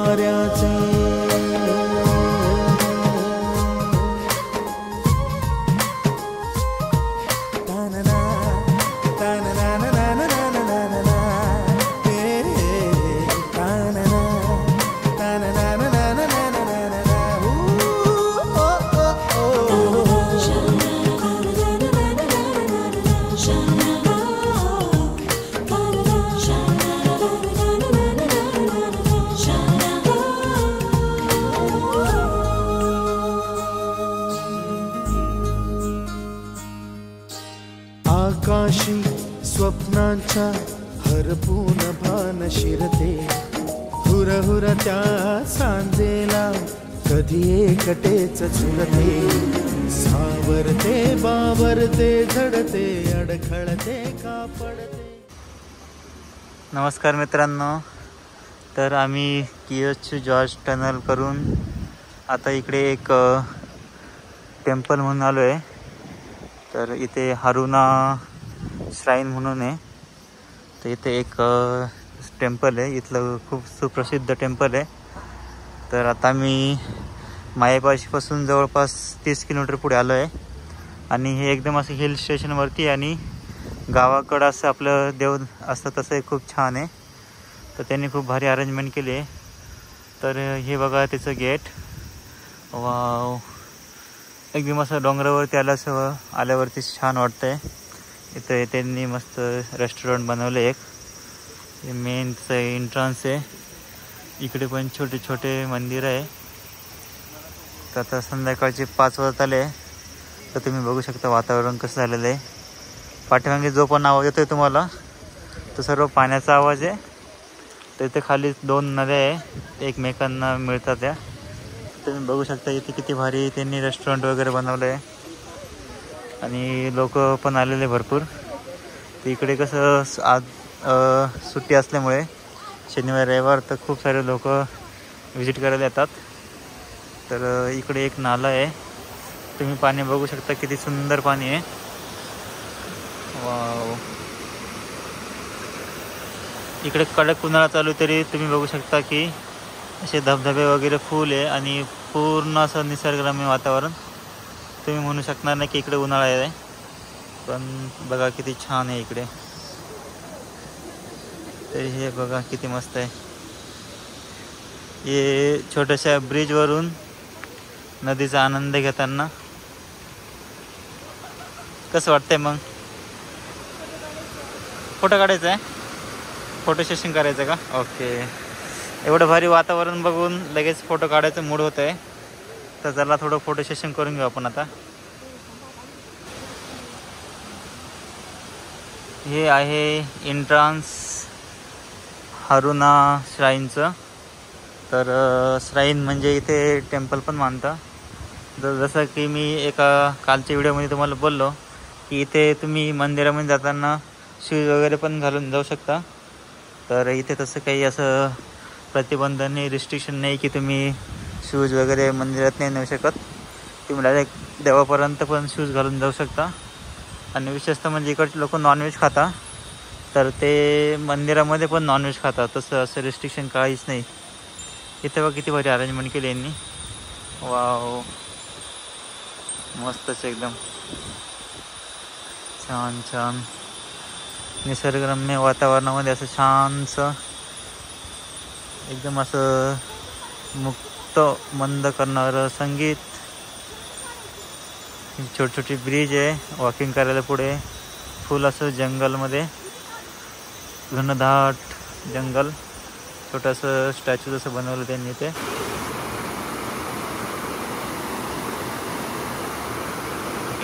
वाऱ्याचे आकाशी स्वप्नांच्या हरपून भान शिरते हुर हुर त्या सांजेला कधी एकटेच झुरते सावरते बावरते झडते अडखळते का पडते। नमस्कार मित्रांनो, तर आम्ही कियस जॉर्ज टनल करून आता इकडे एक टेम्पल म्हणून आलो आहे। तर इथे हारुना श्राईन म्हणून आहे, तर इथे एक टेम्पल आहे, इथलं खूप सुप्रसिद्ध टेम्पल आहे। तर आता मी मायेपाशीपासून जवळपास 30 किलोमीटर पुढे आलो आहे आणि हे एकदम असं हिल स्टेशनवरती आणि गावाकडं असं आपलं देव असतं तसं खूप छान आहे। तर त्यांनी खूप भारी अरेंजमेंट केली आहे। तर हे बघा त्याचं गेट, वाव, एकदम असं डोंगरावरती आल्यावरती छान वाटतंय। इथं त्यांनी मस्त रेस्टॉरंट बनवलं एक, हे मेनचं एंट्रन्स आहे। इकडे पण छोटे छोटे मंदिर आहे। तर आता संध्याकाळचे 5 वाजत आले, तर तुम्ही बघू शकता वातावरण कसं झालेलं आहे। पाठीमागे जो पण आवाज येतोय तुम्हाला तो सर्व पाण्याचा आवाज आहे। तर इथे खाली 2 नद्या आहे, एकमेकांना मिळतात त्या। तुम्ही बघू शकता इथे किती भारी त्यांनी रेस्टॉरंट वगैरे बनवलं आहे आणि लोक पण आलेले भरपूर। तर इकडे कसं आज सुट्टी असल्यामुळे शनिवार रविवार तर खूप सारे लोक व्हिजिट करायला येतात। तर इकडे एक नाला आहे, तुम्ही पाणी बघू शकता किती सुंदर पाणी आहे, वाव। इकडे कडक उन्हाळा चालू तरी तुम्ही बघू शकता की असे धबधबे वगैरे फुल आहे आणि पूर्ण असं निसर्गरम्य वातावरण। तुम्ही म्हणू शकणार नाही की इकडे उन्हाळा आहे, पण बघा किती छान आहे इकडे। तर हे बघा किती मस्त आहे। हे छोट्याशा ब्रिजवरून नदीचा आनंद घेताना कसं वाटतंय मग? फोटो काढायचा आहे, फोटो सेशन करायचं का? ओके, एवढं भारी वातावरण बघून लगेच फोटो काढायचं मूड होत आहे। तर चला थोडं फोटो सेशन करून घेऊ आपण आता। हे आहे एंट्रन्स हारुना श्राईनचं। तर श्राईन म्हणजे इथे टेम्पल पण मानतं। जसं की मी एका कालच्या व्हिडिओमध्ये तुम्हाला बोललो की इथे तुम्ही मंदिरामध्ये जाताना शूज वगैरे पण घालून जाऊ शकता। तर इथे तसं काही असं प्रतिबंध नाही, रिस्ट्रिक्शन नाही की तुम्ही शूज वगैरे मंदिरात नाही नेऊ शकत। तुम्ही डायरेक्ट देवापर्यंत पण शूज घालून जाऊ शकता। आणि विशेषतः म्हणजे इकडचे लोक नॉनव्हेज खाता, तर ते मंदिरामध्ये पण नॉनव्हेज खातात, तसं असं रिस्ट्रिक्शन काहीच नाही। इथे बघा किती भारी अरेंजमेंट केली यांनी, वाव, मस्तच एकदम छान छान निसर्गरम्य वातावरणामध्ये असं छानसं एकदम असं मुक्त मंद करणारं संगीत। छोटी छोटी ब्रिज आहे वॉकिंग करायला, पुढे फुल असं जंगलमध्ये घनदाट जंगल, छोटंसं स्टॅच्यू जसं बनवलं त्यांनी ते।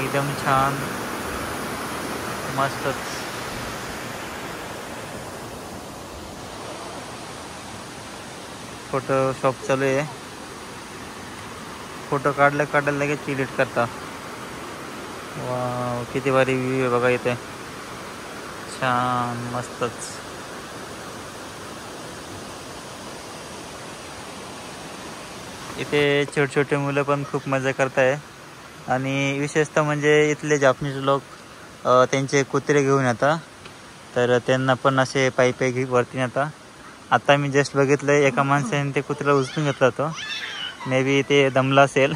एकदम छान मस्तच। फोटो शॉप चालू आहे, फोटो काढल्या लगेच एडिट करता। वाव, किती भारी व्ह्यू आहे बघा इथे, छान मस्तच। इथे छोटे छोटे मुलं पण खूप मजा करताय आणि विशेषतः म्हणजे इथले जापनीज लोक त्यांचे कुत्रे घेऊन येतात, तर त्यांना पण असे पायी वरती नेतात आता मी जस्ट बघितलं एका माणसाने ते कुत्र्याला उचलून घेतला होतो. मे बी ते दमला असेल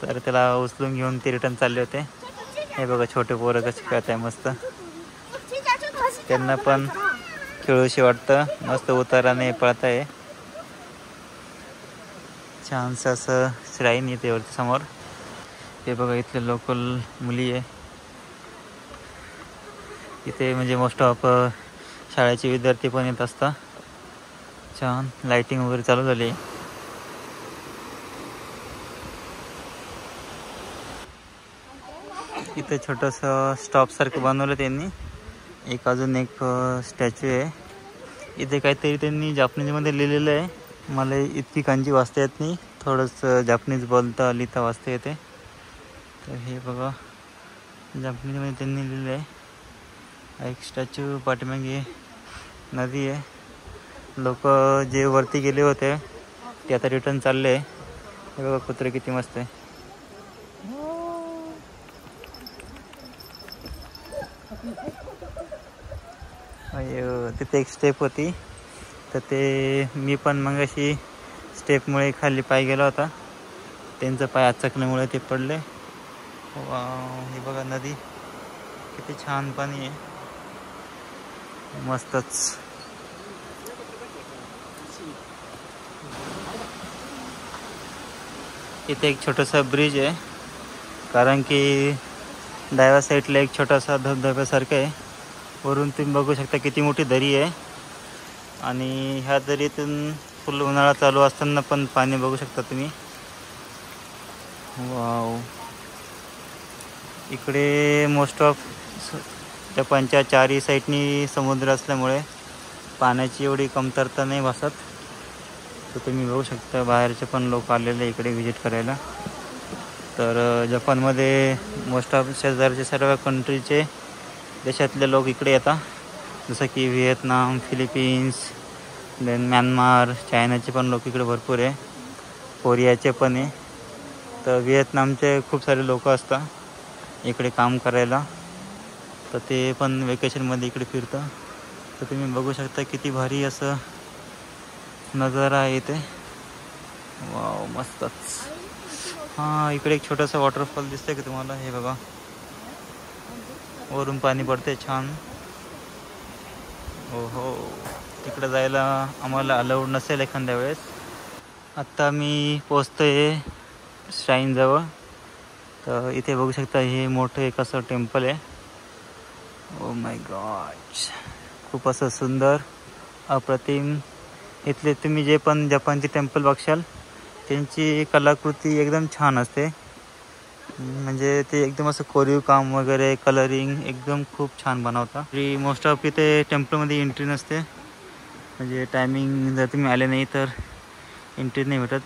तर त्याला उचलून घेऊन ते रिटर्न चालले होते. हे बघा छोटे पोरं कसे खेळत आहे मस्त. त्यांना पण खेळूशी वाटतं. मस्त उताराने पळत आहे. छानसं असं श्राईन येते वरती समोर. हे बघा इथले लोकल मुली आहे इथे. म्हणजे मोस्ट ऑफ शाळेचे विद्यार्थी पण येत असतात. छान लाइटिंग वगैरे चालू झाली आहे. इथे छोटंसं स्टॉपसारखं बनवलं त्यांनी. एक अजून एक स्टॅच्यू आहे. इथे काहीतरी त्यांनी जापनीजमध्ये लिहिलेलं आहे. मला इतकी कांजी वाचता येत नाही. थोडंसं जापनीज बोलता लिहिता वाचता येते. तर हे बघा जापनीजमध्ये त्यांनी लिहिलं आहे. एक स्टॅच्यू पाठीमागे नदी आहे. लोक जे वरती गेले होते ते आता रिटर्न चालले. हे बघा कुत्रे किती मस्त आहे. तिथे एक स्टेप होती तर ते मी पण मग अशी स्टेपमुळे खाली पाय गेला होता. त्यांचा पाय आचकल्यामुळे ते पडले. हे बघा नदी किती छान पाणी आहे. मस्तच. इथे एक छोटासा ब्रिज आहे कारण की डाव्या साईडला एक छोटासा धबधब्यासारखं आहे. वरून तुम्ही बघू शकता किती मोठी दरी आहे. आणि ह्या दरीतून फुल उन्हाळा चालू असताना पण पाणी बघू शकता तुम्ही. वाव. इकडे मोस्ट ऑफ जपानच्या चारही साईडनी समुद्र असल्यामुळे पाण्याची एवढी कमतरता नाही भासत. तर तुम्ही बघू शकता बाहेरचे पण लोक आलेले इकडे व्हिजिट करायला. तर जपानमध्ये मोस्ट ऑफ शेजारचे सर्व कंट्रीचे देशातले लोक इकडे येतात. जसं की व्हिएतनाम, फिलिपिन्स, देन म्यानमार, चायनाचे पण लोक इकडे भरपूर आहे. कोरियाचे पण आहे. तर व्हिएतनामचे खूप सारे लोक असतात इकडे काम करायला. तर ते पण वेकेशनमध्ये इकडे फिरतं. तर तुम्ही बघू शकता किती भारी असं नजारा आहे इथे. वाव मस्तच. हां इकडे एक छोटासा वॉटरफॉल दिसतंय की तुम्हाला. हे बघा वरून पाणी पडते छान. हो तिकडे जायला आम्हाला अलाउड नसेल एखाद्या वेळेस. आत्ता मी पोचतोय श्राईनजवळ. तर इथे बघू शकता हे मोठं एक असं टेम्पल आहे. ओ माय गॉड खूप असं सुंदर अप्रतिम. इथले तुम्ही जे पण जपानचे टेम्पल बघशाल त्यांची कलाकृती एकदम छान असते. म्हणजे ते एकदम असं कोरीव काम वगैरे कलरिंग एकदम खूप छान बनवता. मोस्ट ऑफ इथे टेम्पलमध्ये एंट्री नसते. म्हणजे टायमिंग जर तुम्ही आले नाही तर एंट्री नाही भेटत.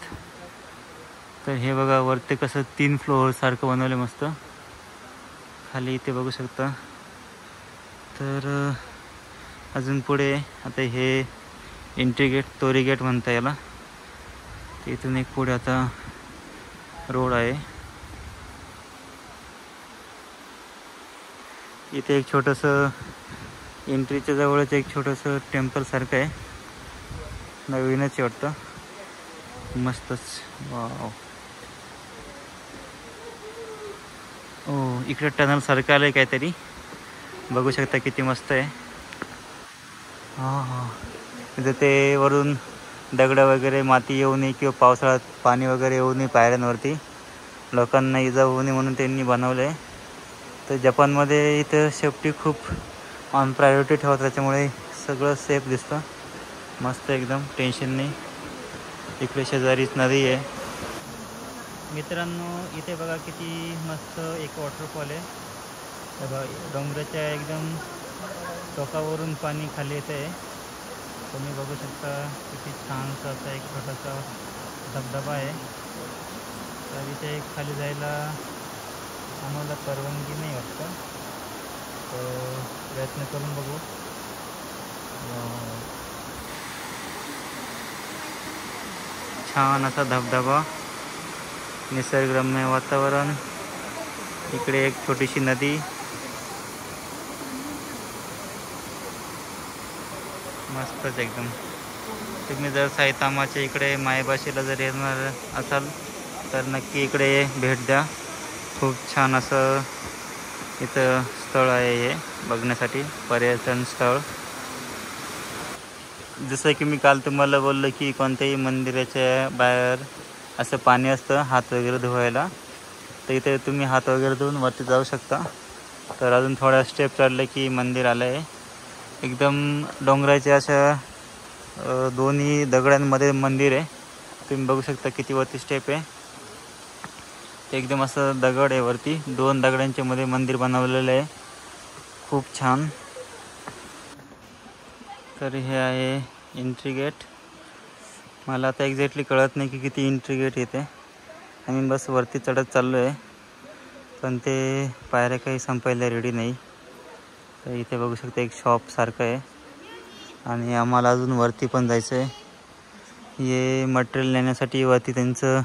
तर हे बघा वरती कसं 3 फ्लोअर सारखं बनवलं मस्त. खाली इथे बघू शकता. तर अजून पुढे आता हे एंट्री गेट तोरी गेट म्हणता याला. इथून एक पुढे आता रोड आहे. इथे एक छोटंसं एंट्रीच्या जवळच एक छोटंसं टेम्पल सारखं आहे. नवीनच वाटतं. मस्तच. वाव. ओ इकडे टनल सारखं आलं आहे काहीतरी. बघू शकता किती मस्त आहे. हां तिथे ते वरून दगड वगैरे माती येऊ नये किंवा पावसाळ्यात पाणी वगैरे येऊ नये पायऱ्यांवरती. लोकांना इजा होऊ नये म्हणून त्यांनी बनवलं आहे. तर जपानमध्ये इथं सेफ्टी खूप ऑन प्रायोरिटी ठेवतात. त्याच्यामुळे सगळं सेफ दिसतं. मस्त एकदम टेन्शन नाही. इकडे शेजारीच नदी आहे. मित्रांनो इथे बघा किती मस्त एक वॉटरफॉल आहे. बघा डोंगराच्या एकदम टोकावरून पाणी खाली येत आहे. तुम्ही बघू शकता किती छानसा असा एक छोटासा धबधबा आहे. तर इथे खाली जायला आम्हाला परवानगी नाही वाटतं. तर प्रयत्न करून बघू. छान असा धबधबा, निसर्गरम्य वातावरण. इकडे एक छोटीशी नदी. मस्तच एकदम. तुम्ही जर साईतामाच्या इकडे मायबाशीला जर येणार असाल तर नक्की इकडे भेट द्या. खूप छान असं इथं स्थळ आहे हे बघण्यासाठी, पर्यटन स्थळ. जसं की मी काल तुम्हाला बोललो की कोणत्याही मंदिराच्या बाहेर असं पाणी असतं हात वगैरे धुवायला, तर इथे तुम्ही हात वगैरे धुवून वरती जाऊ शकता. तर अजून थोड्या स्टेप चढले की मंदिर आलं आहे. एकदम डोंगराच्या अशा दोन्ही दगडांमध्ये मंदिर आहे. तुम्ही बघू शकता किती वरती स्टेप आहे. ते एकदम असं दगड आहे वरती, 2 दगडांच्या मध्ये मंदिर बनवलेलं आहे. खूप छान. तर हे आहे एंट्री गेट. मला आता एक्झॅक्टली कळत नाही की किती एंट्री गेट येते. आम्ही बस वरती चढत चाललो आहे, पण ते पायऱ्या काही संपायला रेडी नाही. तर इथे बघू शकता एक शॉप सारखं आहे आणि आम्हाला अजून वरती पण जायचं आहे. हे मटेरियल नेण्यासाठी वरती त्यांचं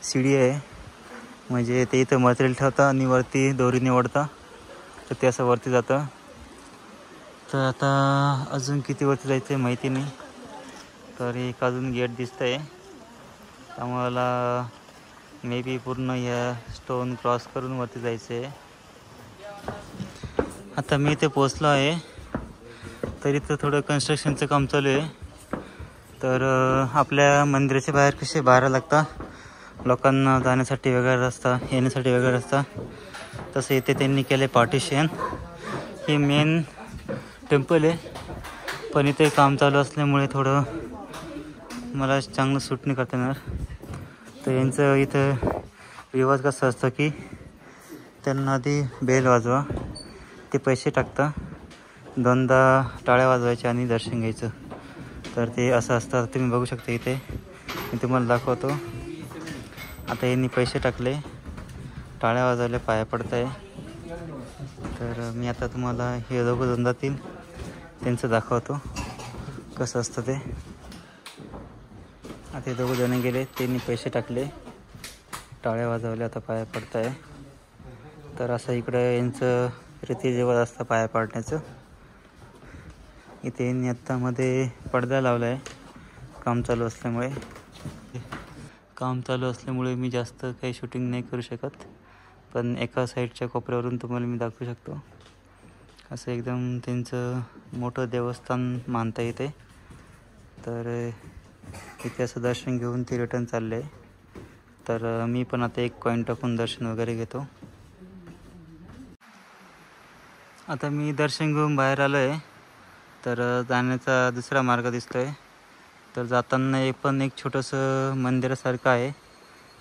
शिडी आहे, म्हणजे ते इथं मटेरियल ठेवतं आणि वरती दोरीने ओढता, तर ते असं वरती जातं. तर आता अजून किती वरती जायचं आहे माहिती नाही. तर एक अजून गेट दिसतं आहे, आम्हाला मे बी पूर्ण या स्टोन क्रॉस करून वरती जायचं आहे. आता मी इथे पोचलो आहे. तर इथं थोडं कन्स्ट्रक्शनचं काम चालू आहे. तर आपल्या मंदिराच्या बाहेर कसे बाहेर लागतात लोकांना जाण्यासाठी वेगळा रस्ता, येण्यासाठी वेगळा रस्ता, तसं इथे त्यांनी केले पार्टिशन. हे मेन टेम्पल आहे, पण इथे काम चालू असल्यामुळे थोडं मला चांगलं सूट नाही करता येणार. तर यांचं इथं रिवाज कसं असतं की त्यांना आधी बेल वाजवा, ते पैसे टाकता, 2दा टाळ्या वाजवायच्या आणि दर्शन घ्यायचं. तर ते असं असतं. तुम्ही बघू शकता इथे मी तुम्हाला दाखवतो. आता यांनी पैसे टाकले, टाळ्या वाजवले, पाया पडत आहे. तर मी आता तुम्हाला हे दोघं जण जातील त्यांचं दाखवतो कसं असतं ते. आता हे दोघं जण गेले, त्यांनी पैसे टाकले, टाळ्या वाजवल्या, आता पाया पडत आहे. तर असं इकडं यांचं रीतिरिवाज असतं पाया पाडण्याचं. इथे यांनी आत्तामध्ये पडदा लावला आहे. काम चालू असल्यामुळे मी जास्त काही शूटिंग नाही करू शकत, पण एका साईडच्या कोपऱ्यावरून तुम्हाला मी दाखवू शकतो. असं एकदम त्यांचं मोठं देवस्थान मानता येते. तर इथे असं दर्शन घेऊन ते रिटर्न चालले आहे. तर मी पण आता एक कॉईन टाकून दर्शन वगैरे घेतो. आता मी दर्शन घेऊन बाहेर आलो आहे. तर जाण्याचा दुसरा मार्ग दिसतो आहे. तर जाताना पण एक छोटंसं मंदिरासारखं आहे,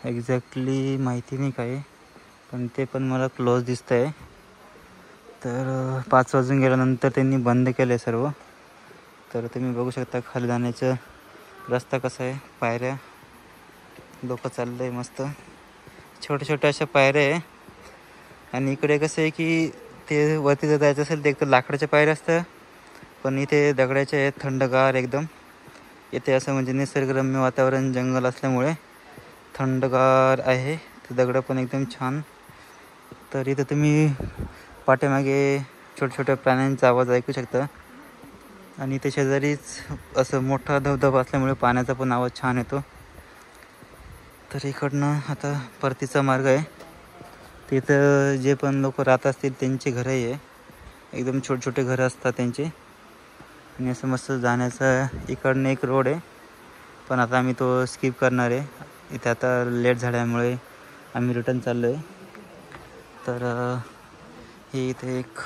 एक्झॅक्टली माहिती नाही काय, पण ते पण मला क्लोज दिसतं आहे. तर 5 वाजून गेल्यानंतर त्यांनी बंद केलं आहे सर्व. तर तुम्ही बघू शकता खाली जाण्याचा रस्ता कसा आहे, पायऱ्या, लोक चाललं आहे मस्त, छोट्या छोट्या अशा पायऱ्या आहे. आणि इकडे कसं आहे की ते वरती जर जायचं असेल तर एक तर लाकडाच्या पायऱ्या असतात, पण इथे दगडाच्या आहेत, थंडगार एकदम. इथे असं म्हणजे निसर्गरम्य वातावरण, जंगल असल्यामुळे थंडगार आहे. ते दगडं पण एकदम छान. तर इथं तुम्ही पाठीमागे छोट्या छोट्या प्राण्यांचा आवाज ऐकू शकता. आणि इथे शेजारीच असं मोठा धबधबा असल्यामुळे पाण्याचा पण आवाज छान येतो. तर इकडनं आता परतीचा मार्ग आहे. तिथं जे पण लोक राहत असतील त्यांची घरंही आहे, एकदम छोटे छोटे घरं असतात त्यांचे. आणि असं मस्त जाण्याचा इकडनं एक रोड आहे, पण आता आम्ही तो स्किप करणार आहे. इथे आता लेट झाल्यामुळे आम्ही रिटर्न चाललो आहे. तर हे इथे एक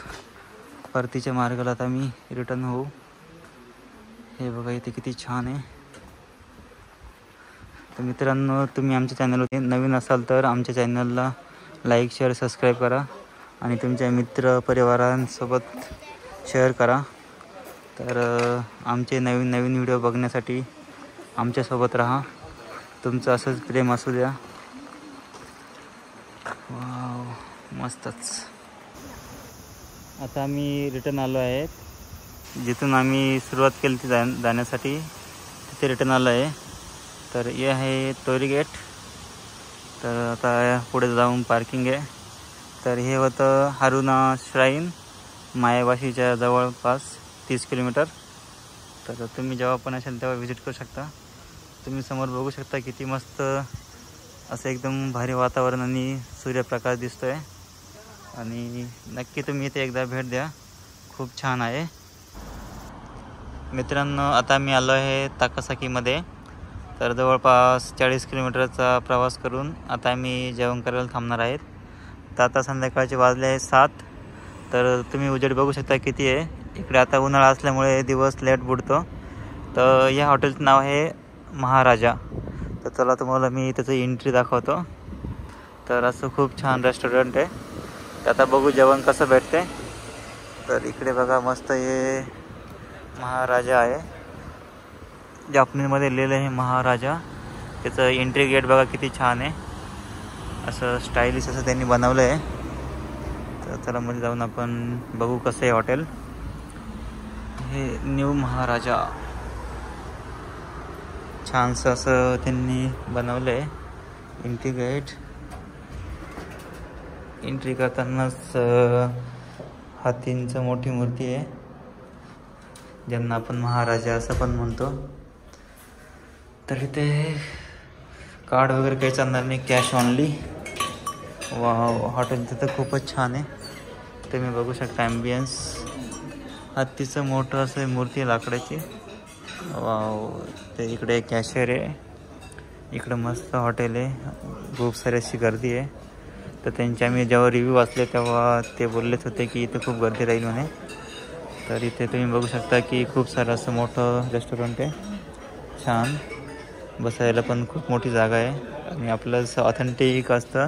परतीच्या मार्गाला आता आम्ही रिटर्न होऊ. हे बघा इथे किती छान आहे. तर मित्रांनो, तुम्ही आमच्या चॅनलवर नवीन असाल तर आमच्या चॅनलला लाईक, शेअर, सबस्क्राईब करा आणि तुमच्या मित्र परिवारांसोबत शेअर करा. तर आमचे नवीन नवीन व्हिडिओ बघण्यासाठी आमच्यासोबत राहा. तुमचं असंच प्रेम असू द्या. वाव, मस्तच. आता आम्ही रिटर्न आलो आहे. जिथून आम्ही सुरुवात केली ती जाण्यासाठी तिथे रिटर्न आलो आहे. तर हे आहे तोरी गेट. तर आता पुढे जाऊन पार्किंग आहे. तर हे होतं हारुना श्राईन, मायाबाशीच्या जवळपास 30 किलोमीटर. तर तुम्ही जेव्हा पण असाल तेव्हा व्हिजिट करू शकता. तुम्ही समोर बघू शकता किती मस्त असं एकदम भारी वातावरण आणि सूर्यप्रकाश दिसतो आहे. आणि नक्की तुम्ही इथे एकदा भेट द्या, खूप छान आहे. मित्रांनो, आता मी आलो आहे ताकासाकीमध्ये. तर जवळपास 40 किलोमीटरचा प्रवास करून आता आम्ही जेवण करायला थांबणार आहेत. तर आता संध्याकाळचे वाजले आहे 7. तर तुम्ही उजेड बघू शकता किती आहे. इकडे आता उन्हाळा असल्यामुळे दिवस लेट बुडतो. तर या हॉटेलचं नाव आहे महाराजा. तर चला तुम्हाला मी त्याचं एंट्री दाखवतो. तर असं खूप छान रेस्टॉरंट आहे. तर आता बघू जेवण कसं भेटते. तर इकडे बघा मस्त हे महाराजा आहे, जापनीजमध्ये लिहिलं आहे महाराजा. त्याचं एंट्री गेट बघा किती छान आहे, असं स्टायलिश असं त्यांनी बनवलं आहे. तर चला मध्ये जाऊन आपण बघू कसं आहे हॉटेल. हे न्यू महाराजा छानसं असं त्यांनी बनवलं आहे. एंट्री गेट, एंट्री करतानाच हातींचं मोठी मूर्ती आहे, ज्यांना आपण महाराजा असं पण म्हणतो. तर इथे कार्ड वगैरे काही चालणार नाही, कॅश ऑनली. वाव, हॉटेल तर खूपच छान आहे. तुम्ही बघू शकता ॲम्बियन्स. हत्तीचं मोठं असं मूर्ती आहे लाकडाची. वाव, ते इकडे कॅशियर आहे. इकडं मस्त हॉटेल आहे, खूप सारी अशी गर्दी आहे. तर त्यांचे आम्ही जेव्हा रिव्ह्यू वाचले तेव्हा ते बोललेच होते की इथं खूप गर्दी राहील म्हणे. तर इथे तुम्ही बघू शकता की खूप सारं असं मोठं रेस्टॉरंट आहे, छान. बसायला पण खूप मोठी जागा आहे. आणि आपलं असं ऑथेंटिक असतं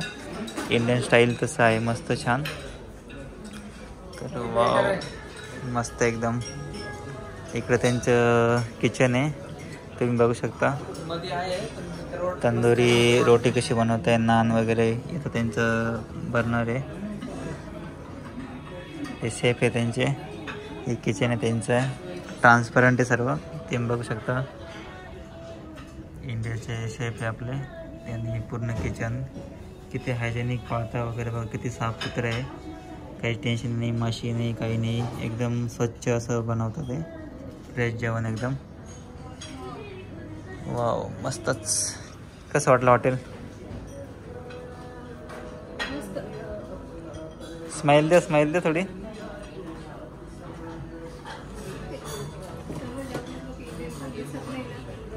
इंडियन स्टाईल तसं आहे, मस्त छान. तर वाव, मस्त एकदम. इकडं त्यांचं किचन आहे, तुम्ही बघू शकता. तंदुरी रोटी कशी बनवत आहे, नान वगैरे. इथं त्यांचं बर्नर आहे, हे शेफ आहे त्यांचे. हे किचन आहे त्यांचं, ट्रान्सपरंट आहे सर्व, तुम्ही बघू शकता. इंडियाचे शेफ आहे आपले. त्यांनी पूर्ण किचन किती हायजेनिक पाळता वगैरे बघा, किती साफसुथरं आहे. काही टेन्शन नाही, माशी नाही, काही नाही. एकदम स्वच्छ असं बनवतं ते, फ्रेश जेवण एकदम. वाव, मस्तच. कसं वाटलं हॉटेल? स्माइल दे, स्माइल दे थोडी.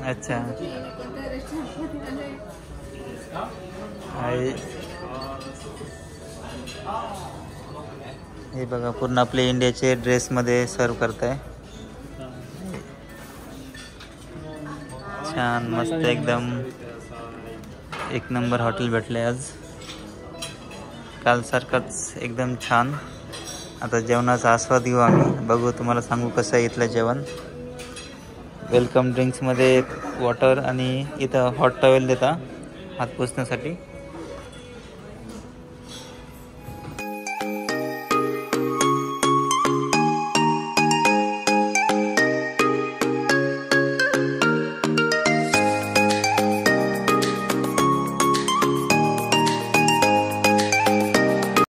अच्छा, हे बघा पूर्ण आपले इंडियाचे ड्रेसमध्ये सर्व करताय. छान, मस्त एकदम. एक नंबर हॉटेल भेटले आज, कालसारखंच एकदम छान. आता जेवणाचा आस्वाद घेऊ आम्ही, बघू, तुम्हाला सांगू कसं आहे इथलं जेवण. वेलकम ड्रिंक्समध्ये वॉटर आणि इथं हॉट टॉवेल देता हात पुसण्यासाठी.